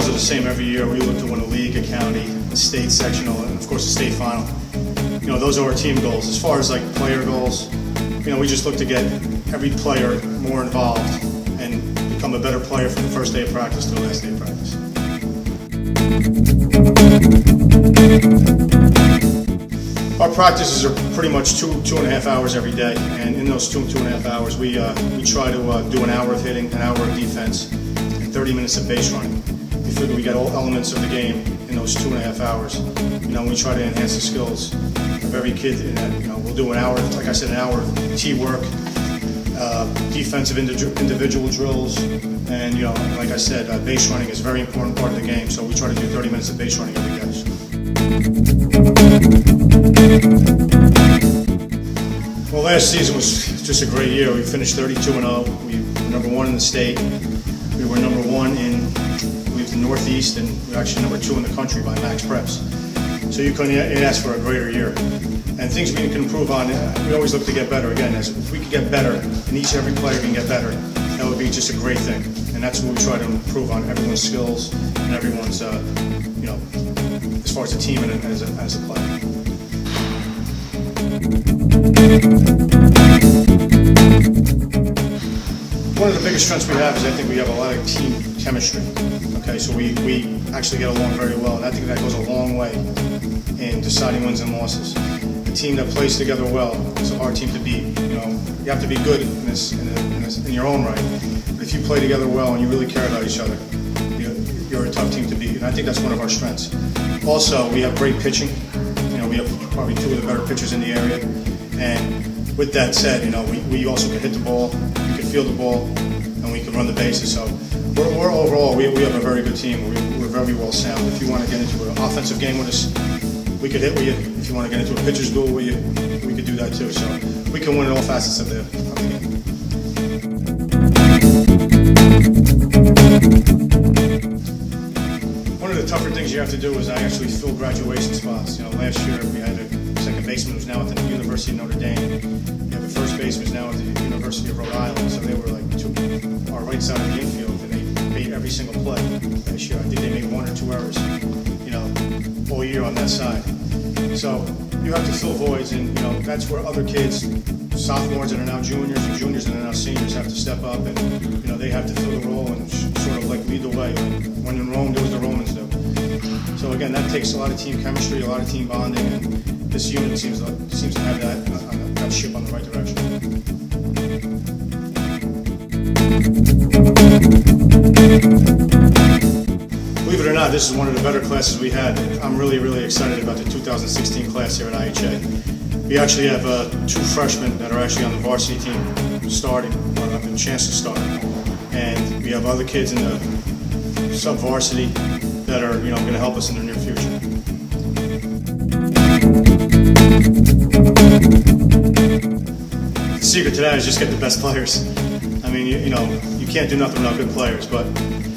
goals are the same every year. We look to win a league, a county, a state sectional, and of course a state final. You know, those are our team goals. As far as like player goals, you know, we just look to get every player more involved and become a better player from the first day of practice to the last day of practice. Our practices are pretty much two and a half hours every day, and in those two and a half hours, we try to do an hour of hitting, an hour of defense, and 30 minutes of base running. We figure we get all elements of the game in those 2.5 hours. You know, we try to enhance the skills of every kid in that. You know, we'll do an hour, like I said, an hour of tee work, defensive individual drills, and you know, like I said, base running is a very important part of the game. So we try to do 30 minutes of base running every day. Well, last season was just a great year. We finished 32-0. We were #1 in the state. We were #1 in the Northeast, and we were actually #2 in the country by max preps. So you couldn't ask for a greater year. And things we can improve on, we always look to get better. Again, if we could get better, and each and every player can get better, that would be just a great thing. And that's what we try to improve on, everyone's skills and everyone's, you know, as far as a team and as a player. One of the biggest strengths we have is I think we have a lot of team chemistry. Okay, so we actually get along very well, and I think that goes a long way in deciding wins and losses. A team that plays together well is a hard team to beat. You know, you have to be good in your own right, but if you play together well and you really care about each other, you're a tough team to beat, and I think that's one of our strengths. Also, we have great pitching. You know, we have probably 2 of the better pitchers in the area, and with that said, you know, we also can hit the ball, we can field the ball, and we can run the bases. So we're overall, we have a very good team. We're very well sound. If you want to get into an offensive game with us, we could hit with you. If you want to get into a pitcher's duel with you, we could do that too. So we can win in all facets of the game. One of the tougher things you have to do is I actually fill graduation spots. You know, last year we had a second baseman who's now at the University of Notre Dame. We have a first baseman who's now at the University of Rhode Island. So they were like our right side of the infield, and they made every single play this year. I think they made 1 or 2 errors, you know, all year on that side. So you have to fill voids, and you know that's where other kids, sophomores that are now juniors, and juniors that are now seniors, have to step up, and you know they have to fill the role and sort of like lead the way. Like, when in Rome, do as the Romans do. So again, that takes a lot of team chemistry, a lot of team bonding, and this unit seems to have that ship on the right direction. Believe it or not, this is one of the better classes we had. I'm really, really excited about the 2016 class here at IHA. We actually have 2 freshmen that are actually on the varsity team starting, or have a chance to start. And we have other kids in the sub-varsity that are, you know, going to help us in the near future. The secret to that is just get the best players. I mean, you know, you can't do nothing without good players, but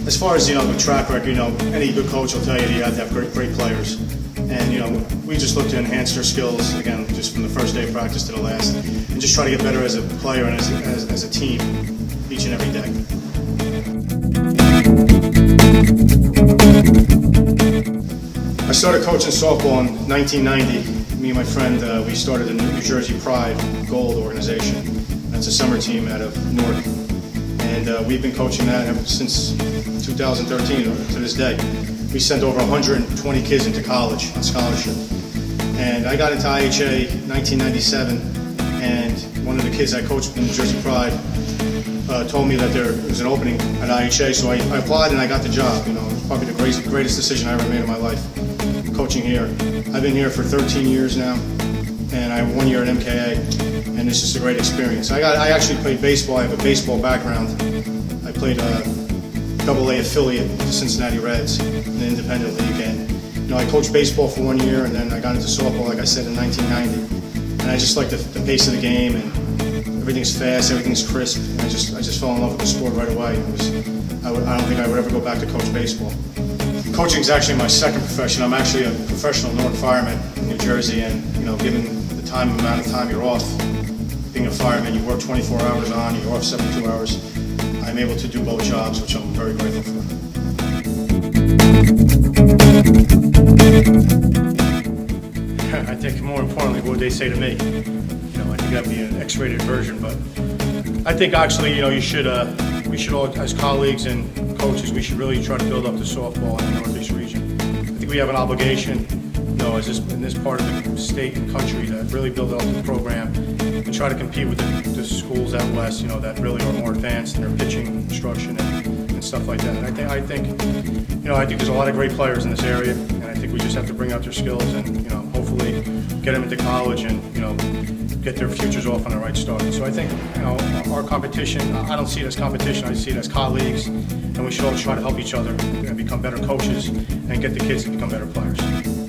as far as, you know, the track record, you know, any good coach will tell you you have to have great players. And, you know, we just look to enhance their skills, again, just from the first day of practice to the last, and just try to get better as a player and as a team each and every day. I started coaching softball in 1990. Me and my friend, we started the New Jersey Pride Gold organization. That's a summer team out of Newark. And we've been coaching that ever since 2013 to this day. We sent over 120 kids into college on scholarship. And I got into IHA in 1997, and one of the kids I coached in New Jersey Pride told me that there was an opening at IHA, so I applied and I got the job. You know, it was probably the greatest decision I ever made in my life, coaching here. I've been here for 13 years now, and I have 1 year at MKA, and it's just a great experience. I actually played baseball. I have a baseball background. I played AA affiliate with the Cincinnati Reds in the independent league, and you know, I coached baseball for 1 year, and then I got into softball, like I said, in 1990. And I just like the pace of the game, and everything's fast, everything's crisp. And I just fell in love with the sport right away. I don't think I would ever go back to coach baseball. Coaching is actually my second profession. I'm actually a professional Newark fireman in New Jersey, and you know, given the amount of time you're off, being a fireman, you work 24 hours on, you're off 72 hours. I'm able to do both jobs, which I'm very grateful for. think more importantly, what would they say to me? You know, I think that'd be an X-rated version, but I think actually, you know, we should all, as colleagues and coaches, we should really try to build up the softball in the Northeast region. I think we have an obligation, you know, in this part of the state and country, to really build up the program and try to compete with the schools out west, you know, that really are more advanced in their pitching instruction and stuff like that. And I think, you know, I think there's a lot of great players in this area, and I think we just have to bring out their skills and, you know, hopefully get them into college and, you know, get their futures off on the right start. So I think, you know, our competition, I don't see it as competition, I see it as colleagues, and we should all try to help each other and become better coaches and get the kids to become better players.